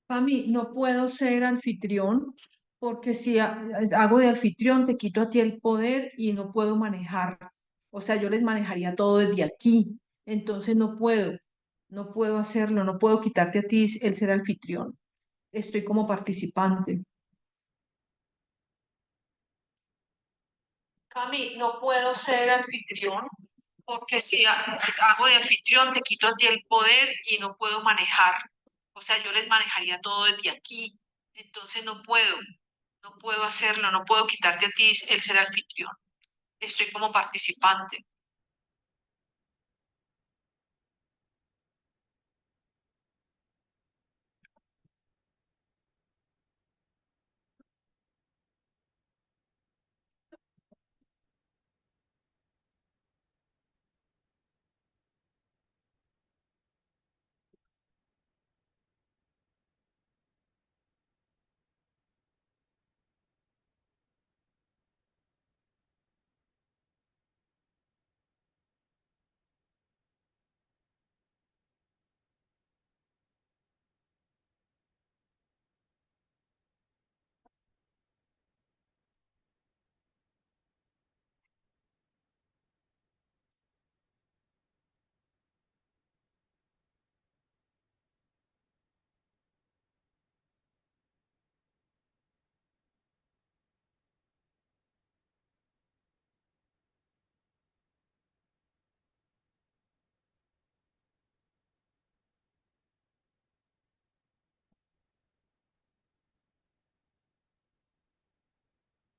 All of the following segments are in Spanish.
Cami, no puedo ser anfitrión porque si hago de anfitrión te quito a ti el poder y no puedo manejar. O sea, yo les manejaría todo desde aquí. Entonces no puedo hacerlo, no puedo quitarte a ti el ser anfitrión. Estoy como participante. Cami, no puedo ser anfitrión porque si hago de anfitrión te quito a ti el poder y no puedo manejar. O sea, yo les manejaría todo desde aquí. Entonces no puedo hacerlo, no puedo quitarte a ti el ser anfitrión. Estoy como participante.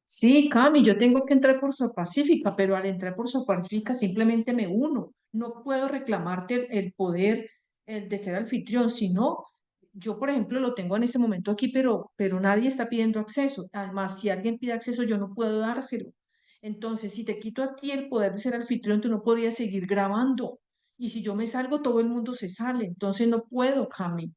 Sí, Cami, yo tengo que entrar por Sor Pacífica, pero al entrar por Sor Pacífica simplemente me uno. No puedo reclamarte el poder de ser anfitrión, sino yo, por ejemplo, lo tengo en este momento aquí, pero nadie está pidiendo acceso. Además, si alguien pide acceso, yo no puedo dárselo. Entonces, si te quito a ti el poder de ser anfitrión, tú no podrías seguir grabando. Y si yo me salgo, todo el mundo se sale. Entonces, no puedo, Cami.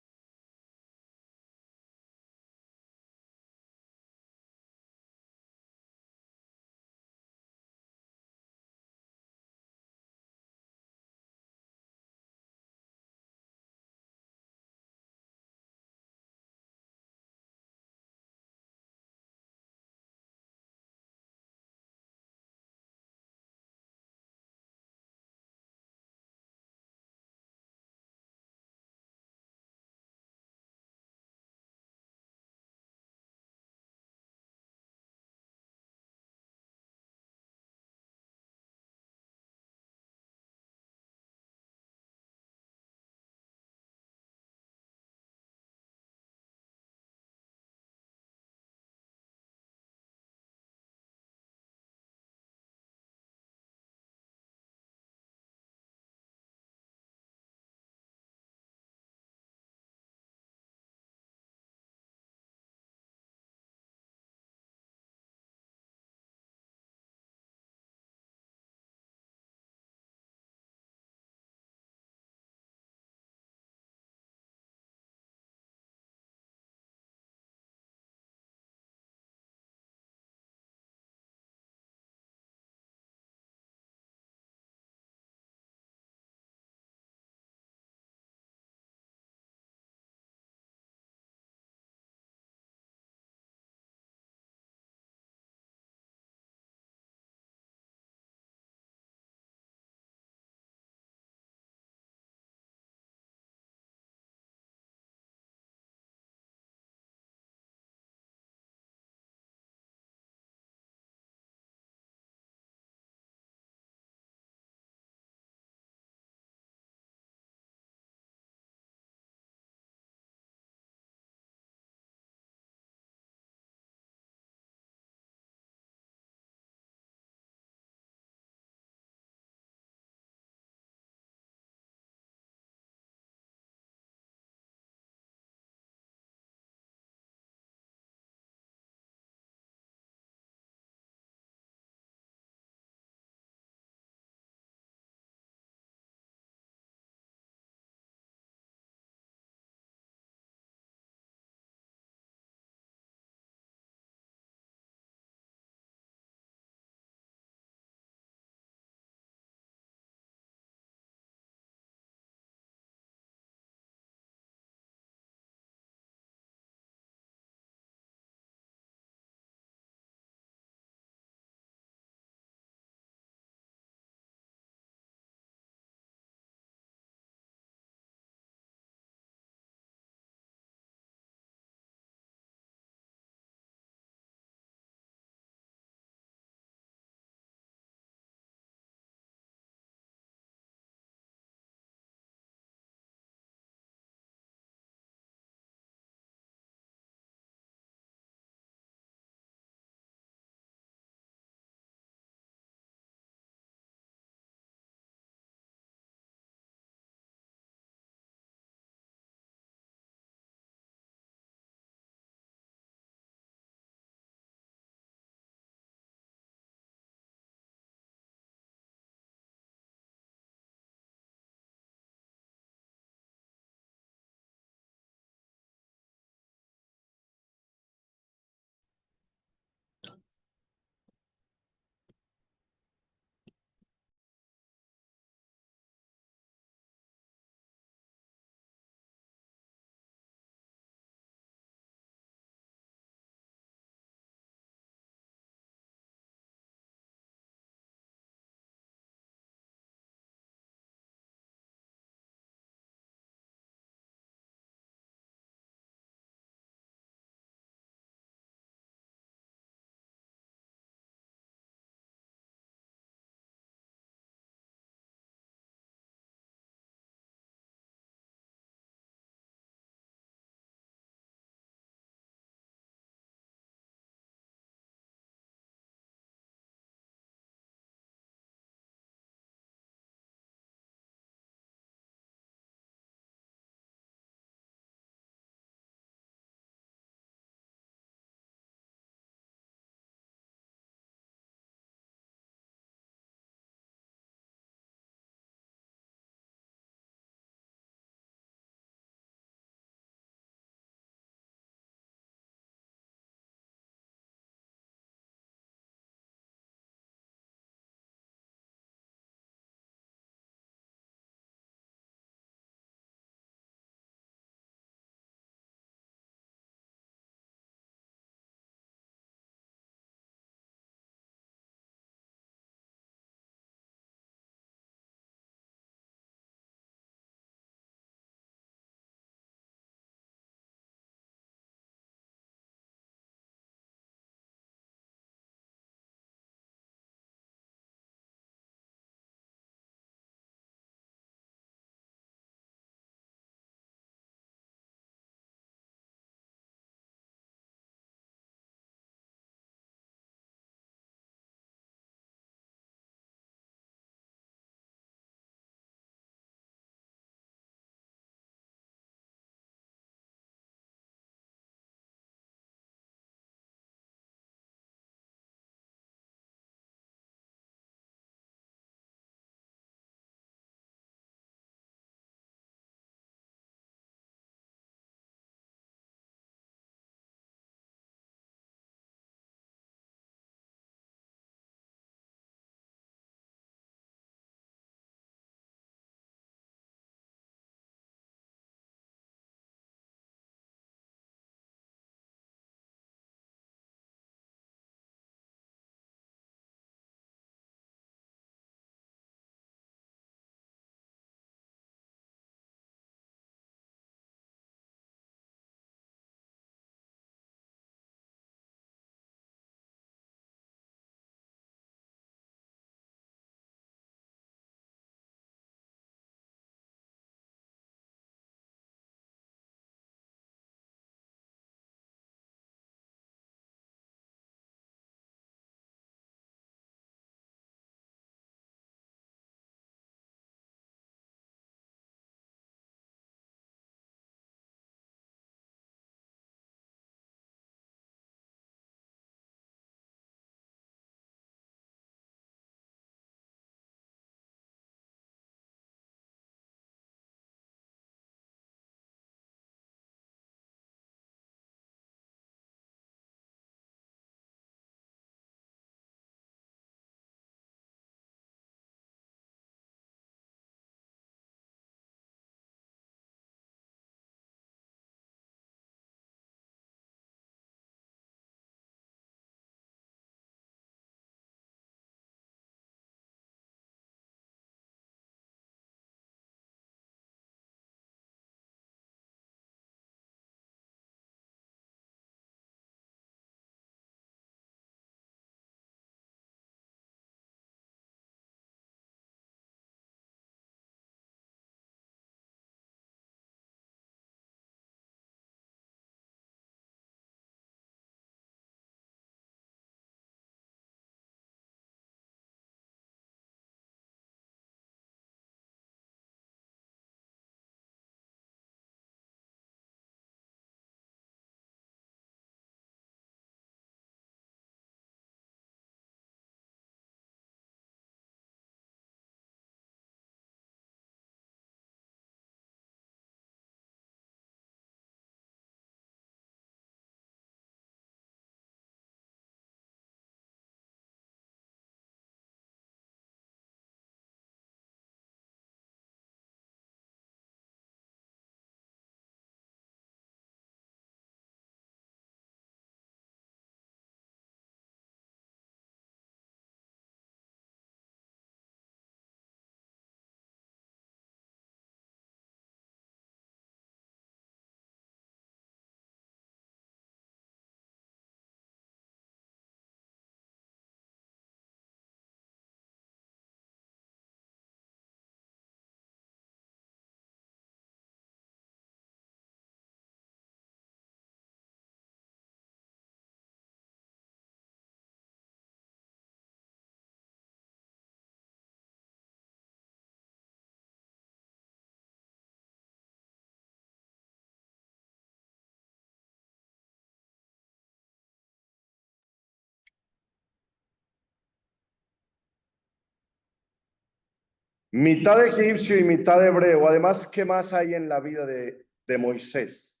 mitad egipcio y mitad hebreo. Además, ¿qué más hay en la vida de Moisés?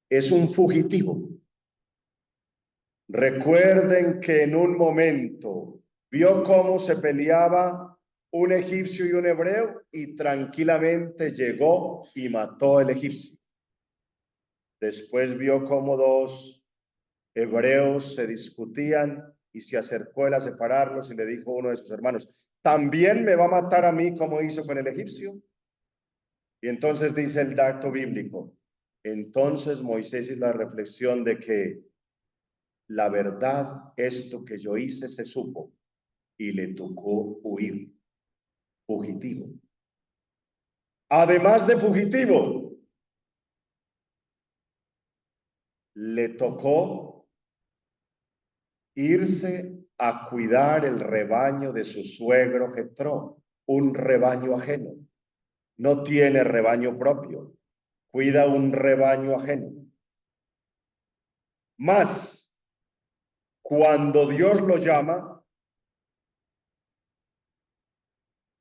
Es un fugitivo. Recuerden que en un momento vio cómo se peleaba un egipcio y un hebreo y tranquilamente llegó y mató al egipcio. Después vio cómo dos hebreos se discutían y se acercó él a separarlos y le dijo a uno de sus hermanos, ¿también me va a matar a mí como hizo con el egipcio? Y entonces dice el dato bíblico, entonces Moisés hizo la reflexión de que la verdad, esto que yo hice se supo y le tocó huir, fugitivo. Además de fugitivo, le tocó irse a cuidar el rebaño de su suegro Jetro, un rebaño ajeno. No tiene rebaño propio, cuida un rebaño ajeno. Más, cuando Dios lo llama,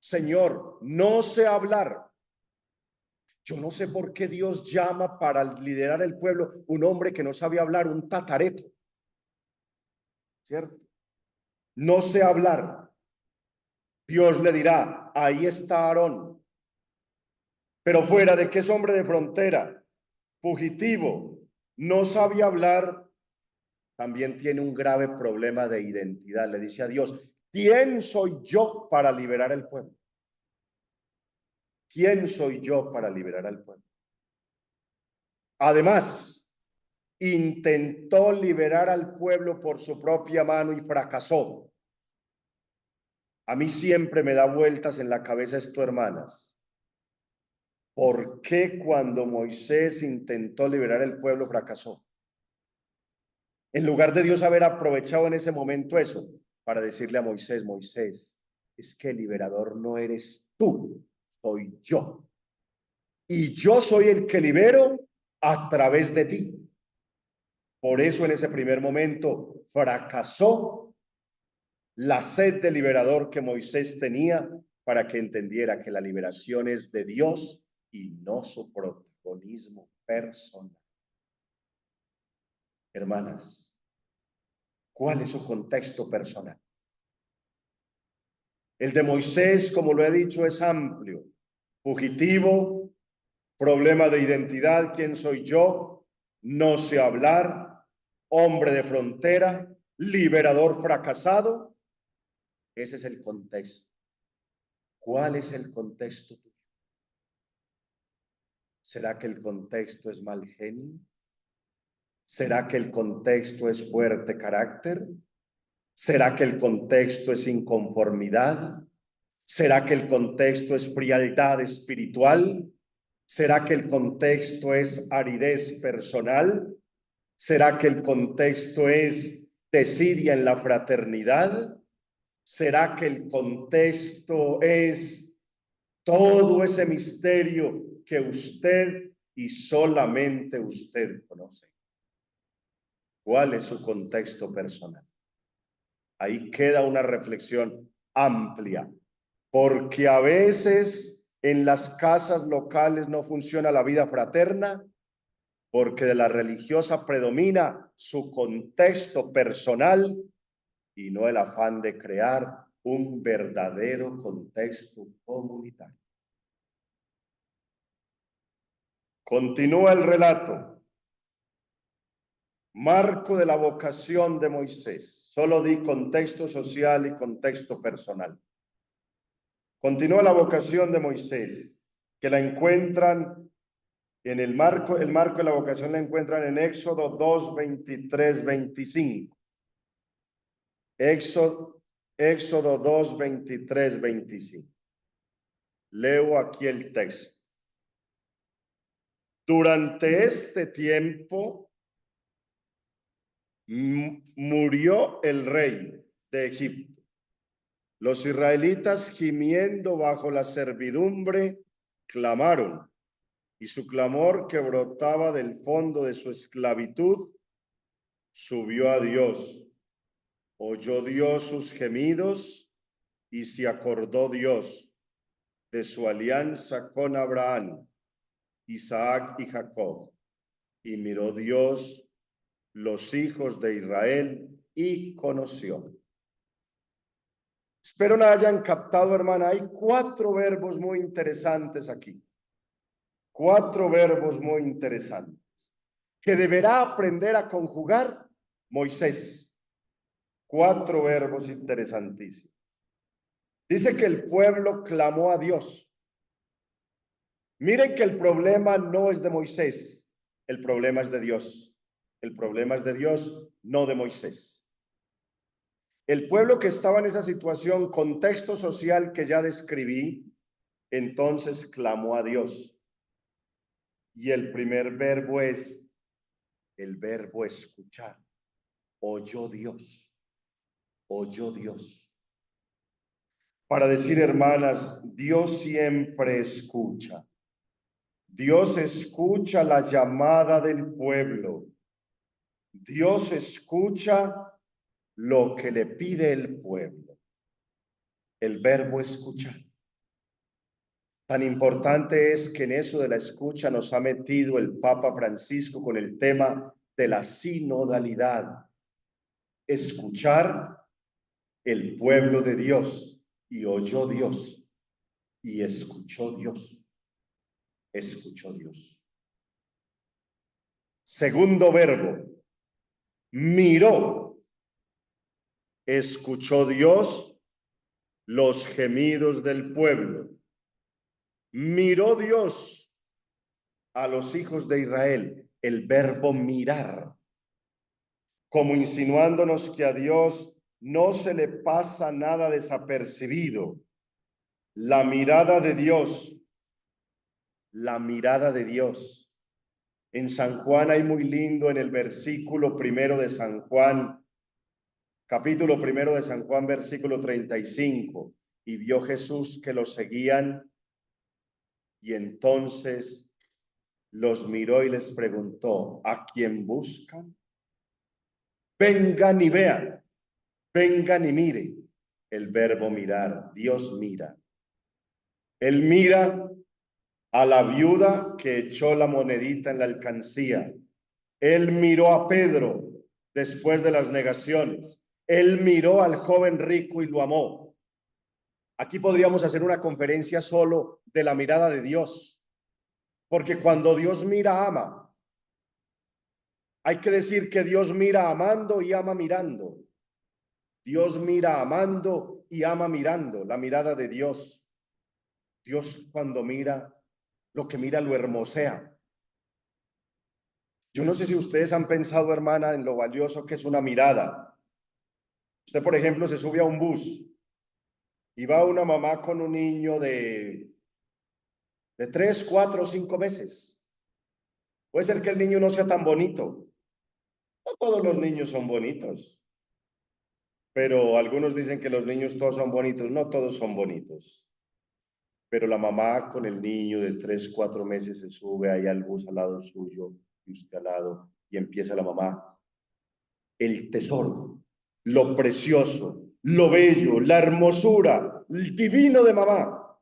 Señor, no sé hablar. Yo no sé por qué Dios llama para liderar el pueblo un hombre que no sabe hablar, un tatareto. ¿Cierto? No sé hablar. Dios le dirá, ahí está Aarón. Pero fuera de que es hombre de frontera, fugitivo, no sabe hablar, también tiene un grave problema de identidad. Le dice a Dios, ¿quién soy yo para liberar el pueblo? ¿Quién soy yo para liberar al pueblo? Además, intentó liberar al pueblo por su propia mano y fracasó. A mí siempre me da vueltas en la cabeza esto, hermanas. ¿Por qué cuando Moisés intentó liberar el pueblo fracasó? En lugar de Dios haber aprovechado en ese momento eso para decirle a Moisés, Moisés, es que el liberador no eres tú, soy yo. Y yo soy el que libero a través de ti. Por eso en ese primer momento fracasó la sed de liberador que Moisés tenía para que entendiera que la liberación es de Dios y no su protagonismo personal. Hermanas, ¿cuál es su contexto personal? El de Moisés, como lo he dicho, es amplio, fugitivo, problema de identidad, ¿quién soy yo? No sé hablar, hombre de frontera, liberador fracasado. Ese es el contexto. ¿Cuál es el contexto tuyo? ¿Será que el contexto es mal genio? ¿Será que el contexto es fuerte carácter? ¿Será que el contexto es inconformidad? ¿Será que el contexto es frialdad espiritual? ¿Será que el contexto es aridez personal? ¿Será que el contexto es desidia en la fraternidad? ¿Será que el contexto es todo ese misterio que usted y solamente usted conoce? ¿Cuál es su contexto personal? Ahí queda una reflexión amplia, porque a veces en las casas locales no funciona la vida fraterna, porque de la religiosa predomina su contexto personal y no el afán de crear un verdadero contexto comunitario. Continúa el relato. Marco de la vocación de Moisés. Solo di contexto social y contexto personal. Continúa la vocación de Moisés, que la encuentran en el marco de la vocación la encuentran en Éxodo 2, 23, 25. Éxodo 2, 23, 25. Leo aquí el texto. Durante este tiempo murió el rey de Egipto. Los israelitas, gimiendo bajo la servidumbre, clamaron, y su clamor, que brotaba del fondo de su esclavitud, subió a Dios. Oyó Dios sus gemidos y se acordó Dios de su alianza con Abraham, Isaac y Jacob, y miró Dios los hijos de Israel y conoció. Espero no hayan captado, hermana, hay 4 verbos muy interesantes aquí. 4 verbos muy interesantes que deberá aprender a conjugar Moisés. 4 verbos interesantísimos. Dice que el pueblo clamó a Dios. Miren que el problema no es de Moisés, el problema es de Dios. El problema es de Dios, no de Moisés. El pueblo que estaba en esa situación, contexto social que ya describí, entonces clamó a Dios. Y el primer verbo es el verbo escuchar. Oyó Dios. Oyó Dios. Para decir, hermanas, Dios siempre escucha. Dios escucha la llamada del pueblo. Dios escucha lo que le pide el pueblo. El verbo escuchar. Tan importante es que en eso de la escucha nos ha metido el Papa Francisco con el tema de la sinodalidad. Escuchar el pueblo de Dios, y oyó Dios y escuchó Dios. Escuchó Dios. Segundo verbo, miró. Escuchó Dios los gemidos del pueblo. Miró Dios a los hijos de Israel. El verbo mirar, como insinuándonos que a Dios no se le pasa nada desapercibido. La mirada de Dios, la mirada de Dios. En San Juan hay muy lindo en el versículo 1 de San Juan, capítulo 1 de San Juan, versículo 35. Y vio Jesús que los seguían, y entonces los miró y les preguntó: ¿a quién buscan? Vengan y vean, vengan y miren. El verbo mirar, Dios mira. Él mira a la viuda que echó la monedita en la alcancía. Él miró a Pedro después de las negaciones. Él miró al joven rico y lo amó. Aquí podríamos hacer una conferencia solo de la mirada de Dios, porque cuando Dios mira, ama. Hay que decir que Dios mira amando y ama mirando. Dios mira amando y ama mirando, la mirada de Dios. Dios cuando mira, lo que mira lo hermosea. Yo no sé si ustedes han pensado, hermana, en lo valioso que es una mirada. Usted, por ejemplo, se sube a un bus y va una mamá con un niño de 3, 4, 5 meses. Puede ser que el niño no sea tan bonito. No todos los niños son bonitos, pero algunos dicen que los niños todos son bonitos. No todos son bonitos. Pero la mamá con el niño de 3, 4 meses se sube ahí al bus al lado suyo y usted al lado, y empieza la mamá. El tesoro, lo precioso, lo bello, la hermosura, el divino de mamá.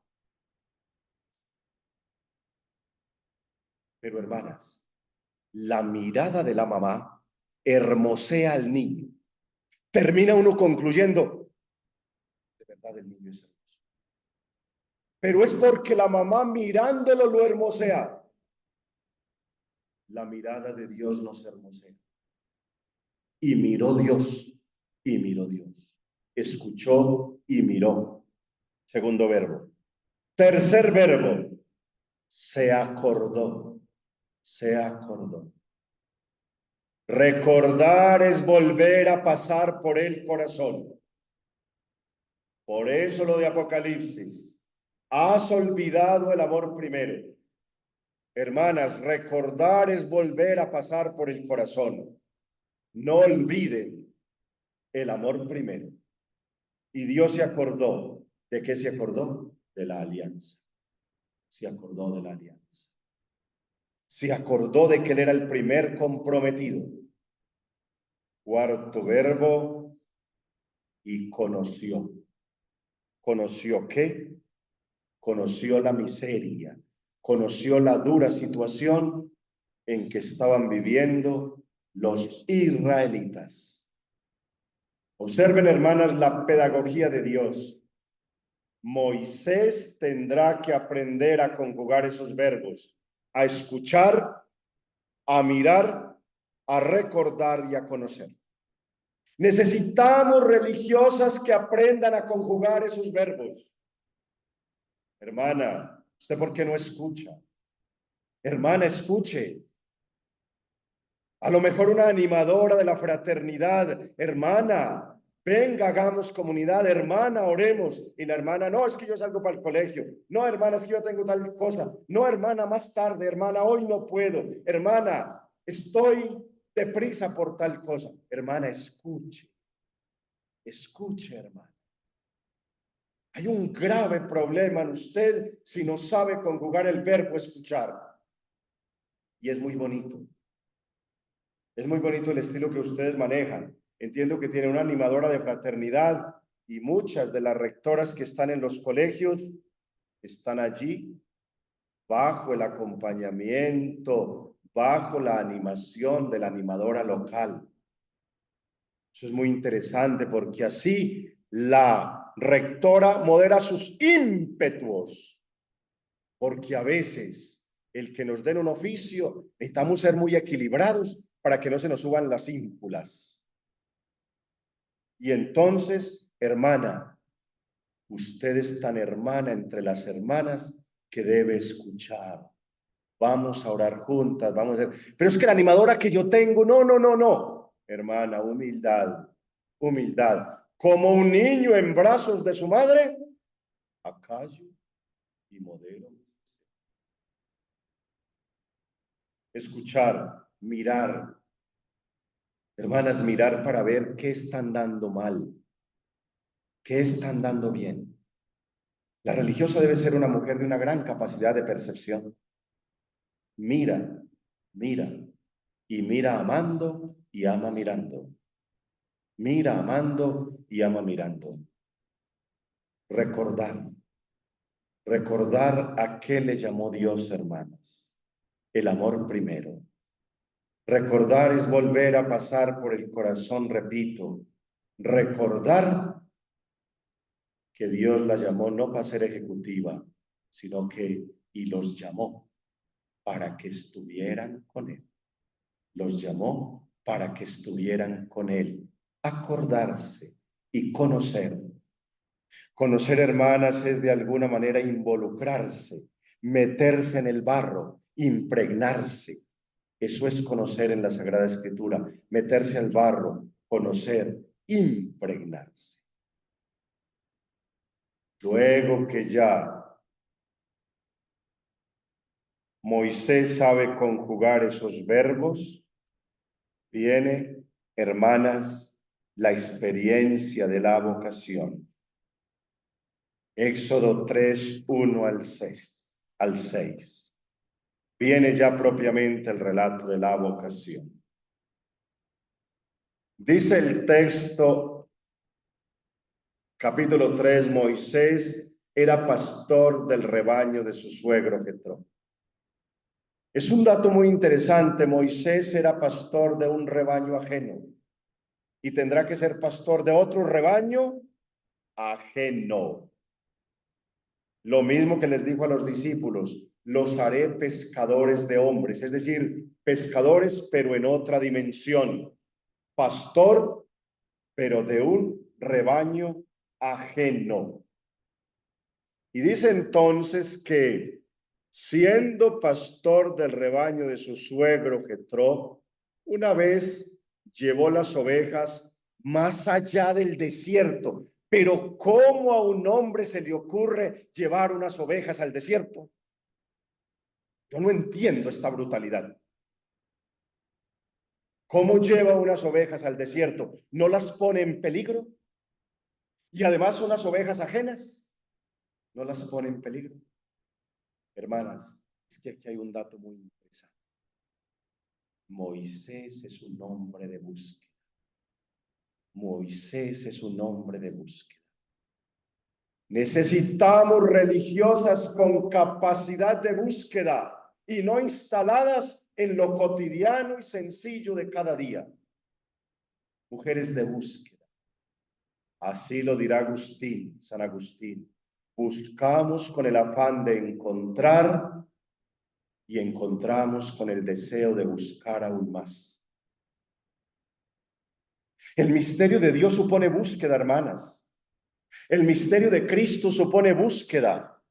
Pero hermanas, la mirada de la mamá hermosea al niño. Termina uno concluyendo, de verdad el niño es hermoso. Pero es porque la mamá mirándolo lo hermosea. La mirada de Dios nos hermosea. Y miró Dios, y miró Dios. Escuchó y miró. Segundo verbo. Tercer verbo, se acordó. Se acordó. Recordar es volver a pasar por el corazón. Por eso lo de Apocalipsis. Has olvidado el amor primero. Hermanas, recordar es volver a pasar por el corazón. No olviden el amor primero. Y Dios se acordó. ¿De qué se acordó? De la alianza. Se acordó de la alianza. Se acordó de que él era el primer comprometido. Cuarto verbo, y conoció. ¿Conoció qué? Conoció la miseria, conoció la dura situación en que estaban viviendo los israelitas. Observen, hermanas, la pedagogía de Dios. Moisés tendrá que aprender a conjugar esos verbos, a escuchar, a mirar, a recordar y a conocer. Necesitamos religiosas que aprendan a conjugar esos verbos. Hermana, ¿usted por qué no escucha? Hermana, escuche. A lo mejor una animadora de la fraternidad, hermana, venga, hagamos comunidad, hermana, oremos. Y la hermana, no, es que yo salgo para el colegio. No, hermana, es que yo tengo tal cosa. No, hermana, más tarde, hermana, hoy no puedo. Hermana, estoy deprisa por tal cosa. Hermana, escuche. Escuche, hermana. Hay un grave problema en usted si no sabe conjugar el verbo escuchar. Y es muy bonito. Es muy bonito el estilo que ustedes manejan. Entiendo que tiene una animadora de fraternidad y muchas de las rectoras que están en los colegios están allí bajo el acompañamiento, bajo la animación de la animadora local. Eso es muy interesante porque así la rectora modera sus ímpetus, porque a veces el que nos den un oficio necesitamos ser muy equilibrados para que no se nos suban las ínfulas. Y entonces, hermana, usted es tan hermana entre las hermanas que debe escuchar. Vamos a orar juntas, vamos a hacer. Pero es que la animadora que yo tengo, no, no, no, no. Hermana, humildad, humildad. Como un niño en brazos de su madre, acallo y modelo. Escuchar, mirar. Hermanas, mirar para ver qué están dando mal, qué están dando bien. La religiosa debe ser una mujer de una gran capacidad de percepción. Mira, mira, y mira amando y ama mirando. Mira amando y ama mirando. Recordar, recordar a qué le llamó Dios, hermanas. El amor primero. Recordar es volver a pasar por el corazón, repito, recordar que Dios la llamó no para ser ejecutiva, sino que, y los llamó para que estuvieran con Él. Los llamó para que estuvieran con Él. Acordarse y conocer. Conocer, hermanas, es de alguna manera involucrarse, meterse en el barro, impregnarse. Eso es conocer en la Sagrada Escritura, meterse al barro, conocer, impregnarse. Luego que ya Moisés sabe conjugar esos verbos, viene, hermanas, la experiencia de la vocación. Éxodo 3, 1 al 6. Viene ya propiamente el relato de la vocación. Dice el texto, capítulo 3, Moisés era pastor del rebaño de su suegro Jetro. Es un dato muy interesante, Moisés era pastor de un rebaño ajeno y tendrá que ser pastor de otro rebaño ajeno. Lo mismo que les dijo a los discípulos, los haré pescadores de hombres, es decir, pescadores pero en otra dimensión, pastor pero de un rebaño ajeno. Y dice entonces que siendo pastor del rebaño de su suegro Jetro, una vez llevó las ovejas más allá del desierto. Pero ¿cómo a un hombre se le ocurre llevar unas ovejas al desierto? Yo no entiendo esta brutalidad. ¿Cómo lleva unas ovejas al desierto? ¿No las pone en peligro? Y además son unas ovejas ajenas. ¿No las pone en peligro? Hermanas, es que aquí hay un dato muy interesante. Moisés es un hombre de búsqueda. Moisés es un hombre de búsqueda. Necesitamos religiosas con capacidad de búsqueda y no instaladas en lo cotidiano y sencillo de cada día. Mujeres de búsqueda. Así lo dirá Agustín, San Agustín. Buscamos con el afán de encontrar y encontramos con el deseo de buscar aún más. El misterio de Dios supone búsqueda, hermanas. El misterio de Cristo supone búsqueda.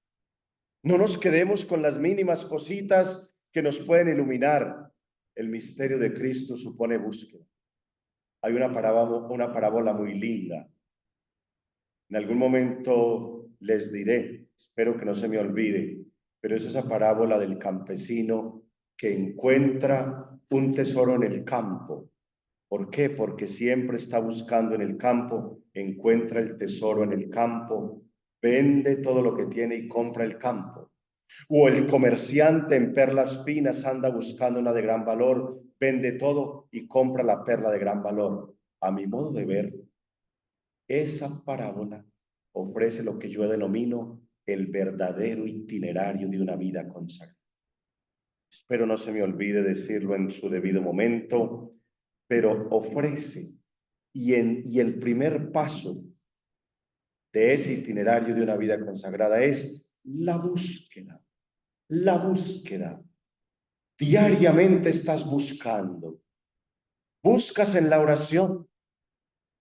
No nos quedemos con las mínimas cositas que nos pueden iluminar. El misterio de Cristo supone búsqueda. Hay una parábola muy linda. En algún momento les diré, espero que no se me olvide, pero es esa parábola del campesino que encuentra un tesoro en el campo. ¿Por qué? Porque siempre está buscando en el campo, encuentra el tesoro en el campo, vende todo lo que tiene y compra el campo. O el comerciante en perlas finas anda buscando una de gran valor, vende todo y compra la perla de gran valor. A mi modo de ver, esa parábola ofrece lo que yo denomino el verdadero itinerario de una vida consagrada. Espero no se me olvide decirlo en su debido momento, pero ofrece y el primer paso de ese itinerario de una vida consagrada es la búsqueda. La búsqueda. Diariamente estás buscando. Buscas en la oración,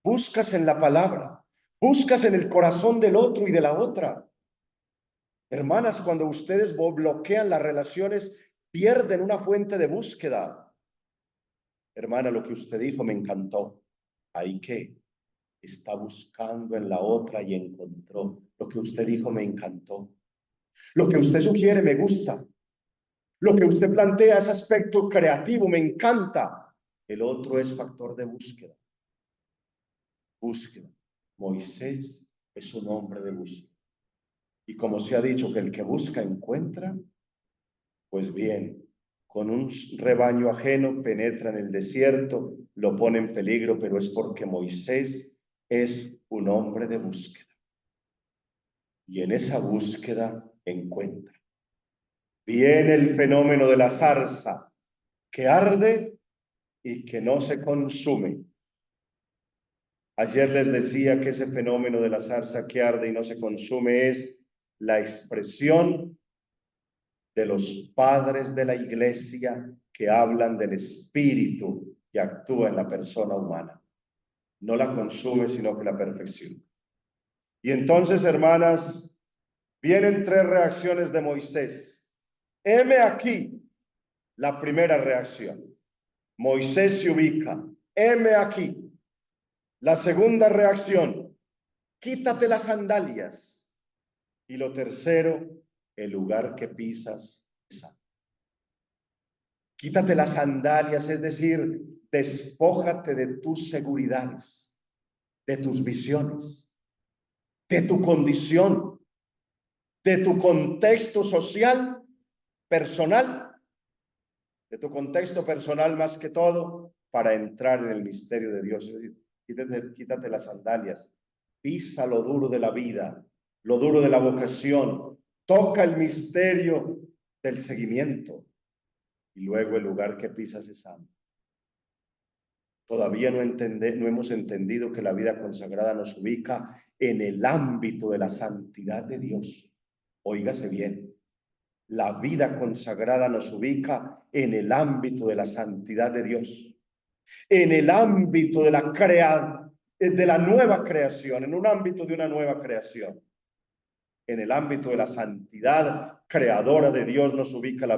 buscas en la palabra, buscas en el corazón del otro y de la otra. Hermanas, cuando ustedes bloquean las relaciones, pierden una fuente de búsqueda. Hermana, lo que usted dijo me encantó. ¿Ahí qué? Está buscando en la otra y encontró. Lo que usted dijo me encantó. Lo que usted sugiere me gusta. Lo que usted plantea es aspecto creativo, me encanta. El otro es factor de búsqueda. Búsqueda. Moisés es un hombre de búsqueda. Y como se ha dicho que el que busca encuentra, pues bien, con un rebaño ajeno penetra en el desierto, lo pone en peligro, pero es porque Moisés es un hombre de búsqueda. Y en esa búsqueda encuentra. Viene el fenómeno de la zarza, que arde y que no se consume. Ayer les decía que ese fenómeno de la zarza que arde y no se consume es la expresión de los padres de la iglesia que hablan del espíritu que actúa en la persona humana. No la consume, sino que la perfecciona. Y entonces, hermanas, vienen tres reacciones de Moisés. Heme aquí la primera reacción. Moisés se ubica. Heme aquí. La segunda reacción. Quítate las sandalias. Y lo tercero, el lugar que pisas es santo. Quítate las sandalias, es decir, despójate de tus seguridades, de tus visiones, de tu condición, de tu contexto social, personal, de tu contexto personal más que todo, para entrar en el misterio de Dios. Es decir, quítate las sandalias, pisa lo duro de la vida, lo duro de la vocación, toca el misterio del seguimiento y luego el lugar que pisas es santo. Todavía no hemos entendido que la vida consagrada nos ubica en el ámbito de la santidad de Dios. Óigase bien, la vida consagrada nos ubica en el ámbito de la santidad de Dios, en el ámbito de la nueva creación, en un ámbito de una nueva creación. En el ámbito de la santidad creadora de Dios nos ubica la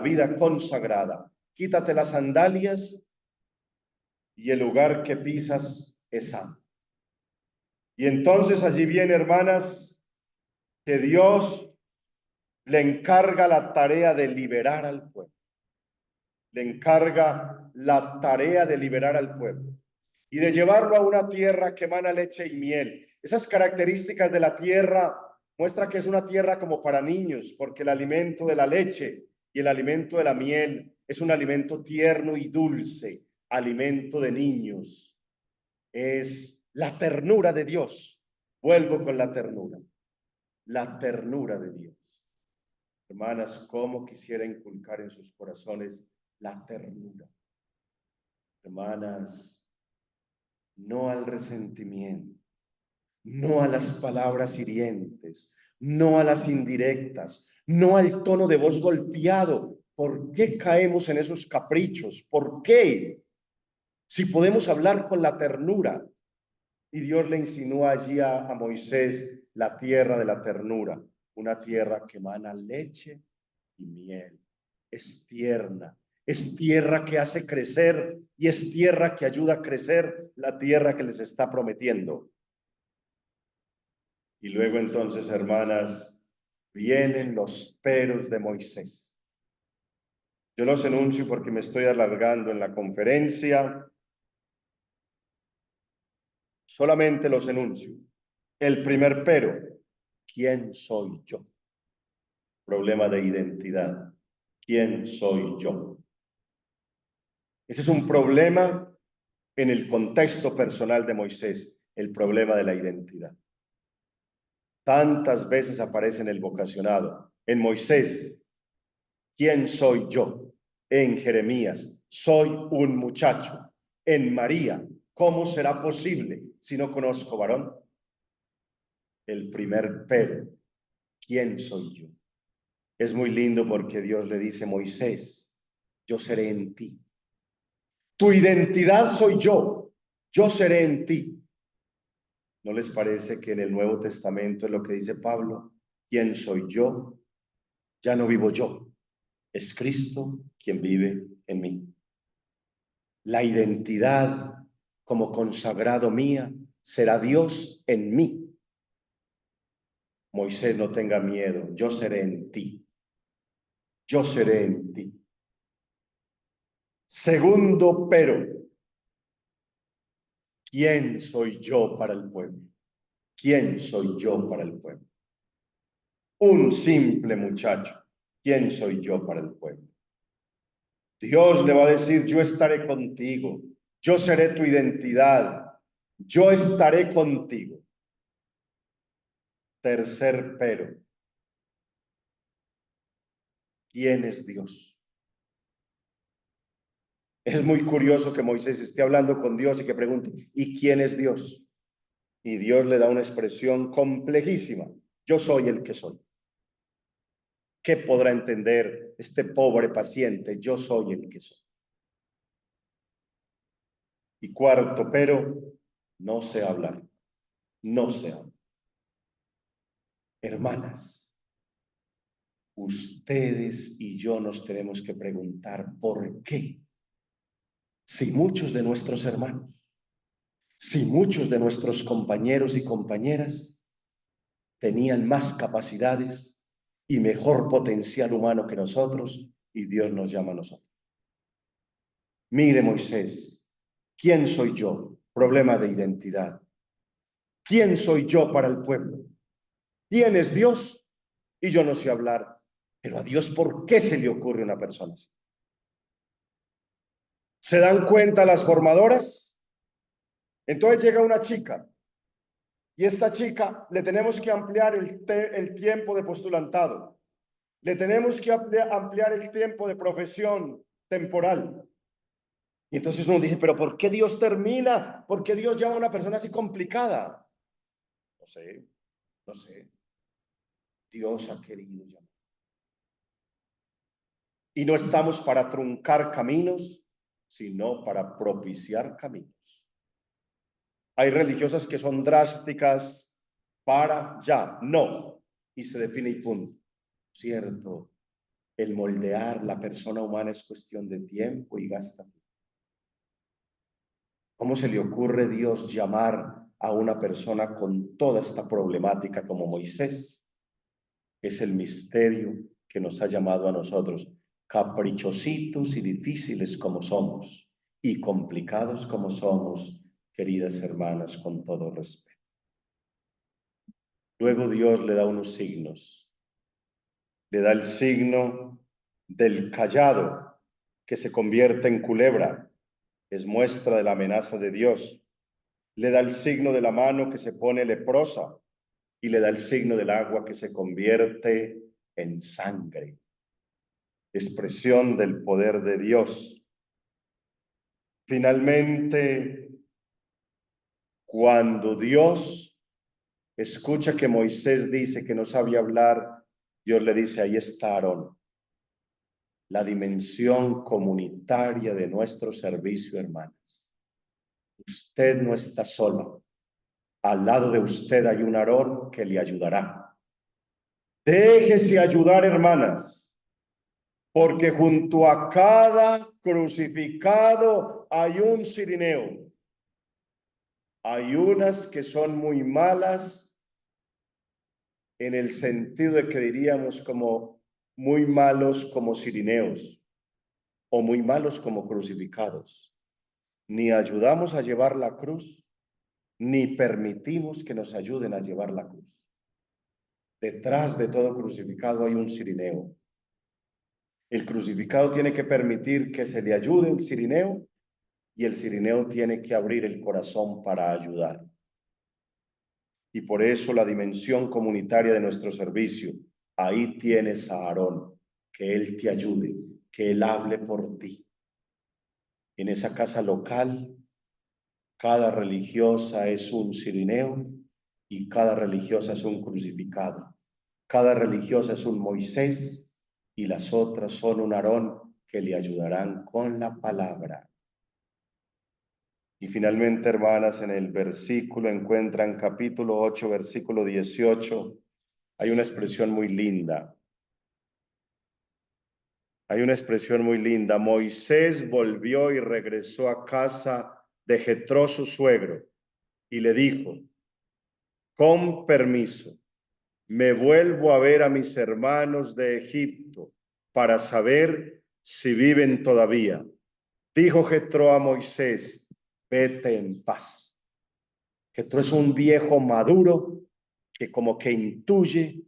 vida consagrada. Quítate las sandalias y el lugar que pisas es santo. Y entonces allí viene, hermanas, que Dios le encarga la tarea de liberar al pueblo. Le encarga la tarea de liberar al pueblo y de llevarlo a una tierra que emana leche y miel. Esas características de la tierra muestra que es una tierra como para niños, porque el alimento de la leche y el alimento de la miel es un alimento tierno y dulce, alimento de niños. Es la ternura de Dios. Vuelvo con la ternura de Dios. Hermanas, ¿cómo quisiera inculcar en sus corazones la ternura? Hermanas, no al resentimiento, no a las palabras hirientes, no a las indirectas, no al tono de voz golpeado. ¿Por qué caemos en esos caprichos? ¿Por qué? Si podemos hablar con la ternura. Y Dios le insinúa allí a Moisés la tierra de la ternura, una tierra que emana leche y miel. Es tierra que hace crecer y es tierra que ayuda a crecer la tierra que les está prometiendo. Y luego entonces, hermanas, vienen los peros de Moisés. Yo los enuncio porque me estoy alargando en la conferencia. Solamente los enuncio. El primer pero, ¿quién soy yo? Problema de identidad. ¿Quién soy yo? Ese es un problema en el contexto personal de Moisés, el problema de la identidad. Tantas veces aparece en el vocacionado. En Moisés, ¿quién soy yo? En Jeremías, soy un muchacho. En María, ¿cómo será posible si no conozco varón? El primer pero, ¿quién soy yo? Es muy lindo porque Dios le dice, Moisés, yo seré en ti. Tu identidad soy yo seré en ti. ¿No les parece que en el Nuevo Testamento es lo que dice Pablo? ¿Quién soy yo? Ya no vivo yo, es Cristo quien vive en mí. La identidad como consagrado mía será Dios en mí. Moisés, no tenga miedo, yo seré en ti. Yo seré en ti. Segundo pero, ¿quién soy yo para el pueblo? ¿Quién soy yo para el pueblo? Un simple muchacho. ¿Quién soy yo para el pueblo? Dios le va a decir, yo estaré contigo, yo seré tu identidad, yo estaré contigo. Tercer pero, ¿quién es Dios? Es muy curioso que Moisés esté hablando con Dios y que pregunte, ¿y quién es Dios? Y Dios le da una expresión complejísima, yo soy el que soy. ¿Qué podrá entender este pobre paciente? Yo soy el que soy. Y cuarto pero, no sé hablar, no sé hablar. Hermanas, ustedes y yo nos tenemos que preguntar por qué. Si muchos de nuestros hermanos, si muchos de nuestros compañeros y compañeras tenían más capacidades y mejor potencial humano que nosotros, y Dios nos llama a nosotros. Mire, Moisés, ¿quién soy yo? Problema de identidad. ¿Quién soy yo para el pueblo? ¿Quién es Dios? Y yo no sé hablar, pero a Dios, ¿por qué se le ocurre una persona así? ¿Se dan cuenta las formadoras? Entonces llega una chica y esta chica le tenemos que ampliar el tiempo de postulantado. Le tenemos que ampliar el tiempo de profesión temporal. Y entonces uno dice, pero ¿por qué Dios termina? ¿Por qué Dios llama a una persona así complicada? No sé, no sé. Dios ha querido llamar. Y no estamos para truncar caminos, sino para propiciar caminos. Hay religiosas que son drásticas para ya, no, y se define y punto. Cierto, el moldear la persona humana es cuestión de tiempo y gasta. ¿Cómo se le ocurre a Dios llamar a una persona con toda esta problemática como Moisés? Es el misterio que nos ha llamado a nosotros, caprichositos y difíciles como somos, y complicados como somos, queridas hermanas, con todo respeto. Luego Dios le da unos signos. Le da el signo del cayado que se convierte en culebra. Es muestra de la amenaza de Dios. le da el signo de la mano que se pone leprosa y le da el signo del agua que se convierte en sangre, expresión del poder de Dios. Finalmente, cuando Dios escucha que Moisés dice que no sabía hablar, Dios le dice, ahí está Aarón. La dimensión comunitaria de nuestro servicio, hermanas. Usted no está sola. Al lado de usted hay un Aarón que le ayudará. Déjese ayudar, hermanas, porque junto a cada crucificado hay un cirineo. Hay unas que son muy malas en el sentido de que diríamos como muy malos como cirineos o muy malos como crucificados. Ni ayudamos a llevar la cruz, ni permitimos que nos ayuden a llevar la cruz. Detrás de todo crucificado hay un cirineo. El crucificado tiene que permitir que se le ayude el cirineo y el cirineo tiene que abrir el corazón para ayudar. Y por eso la dimensión comunitaria de nuestro servicio, ahí tienes a Aarón, que él te ayude, que él hable por ti. En esa casa local, cada religiosa es un cirineo y cada religiosa es un crucificado. Cada religiosa es un Moisés y las otras son un Aarón que le ayudarán con la palabra. Y finalmente, hermanas, en el versículo encuentran capítulo 8, versículo 18, hay una expresión muy linda. Hay una expresión muy linda. Moisés volvió y regresó a casa de Jetro, su suegro, y le dijo, con permiso, me vuelvo a ver a mis hermanos de Egipto para saber si viven todavía. Dijo Jetro a Moisés, vete en paz. Jetro es un viejo maduro que como que intuye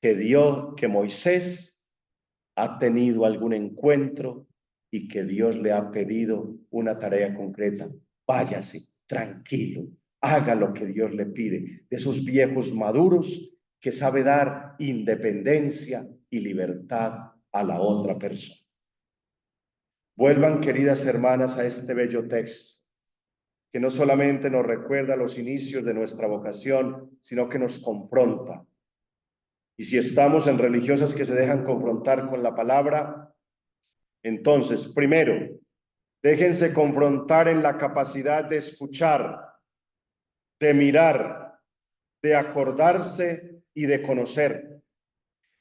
que Moisés ha tenido algún encuentro y que Dios le ha pedido una tarea concreta. Váyase, tranquilo, haga lo que Dios le pide. De esos viejos maduros que sabe dar independencia y libertad a la otra persona. Vuelvan, queridas hermanas, a este bello texto, que no solamente nos recuerda los inicios de nuestra vocación, sino que nos confronta. Y si estamos en religiosas que se dejan confrontar con la palabra, entonces, primero, déjense confrontar en la capacidad de escuchar, de mirar, de acordarse y de conocer.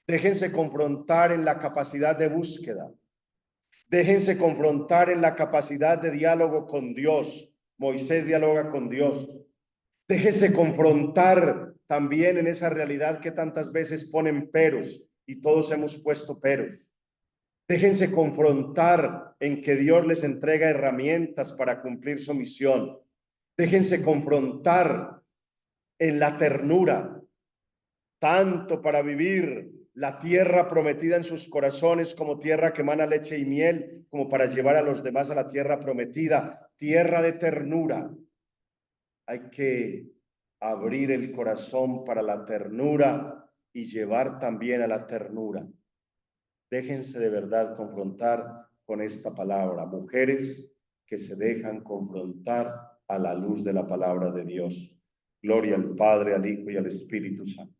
Déjense confrontar en la capacidad de búsqueda. Déjense confrontar en la capacidad de diálogo con Dios. Moisés dialoga con Dios. Déjense confrontar también en esa realidad que tantas veces ponen peros y todos hemos puesto peros. Déjense confrontar en que Dios les entrega herramientas para cumplir su misión. Déjense confrontar en la ternura, tanto para vivir la tierra prometida en sus corazones como tierra que emana leche y miel, como para llevar a los demás a la tierra prometida, tierra de ternura. Hay que abrir el corazón para la ternura y llevar también a la ternura. Déjense de verdad confrontar con esta palabra. Mujeres que se dejan confrontar a la luz de la palabra de Dios. Gloria al Padre, al Hijo y al Espíritu Santo.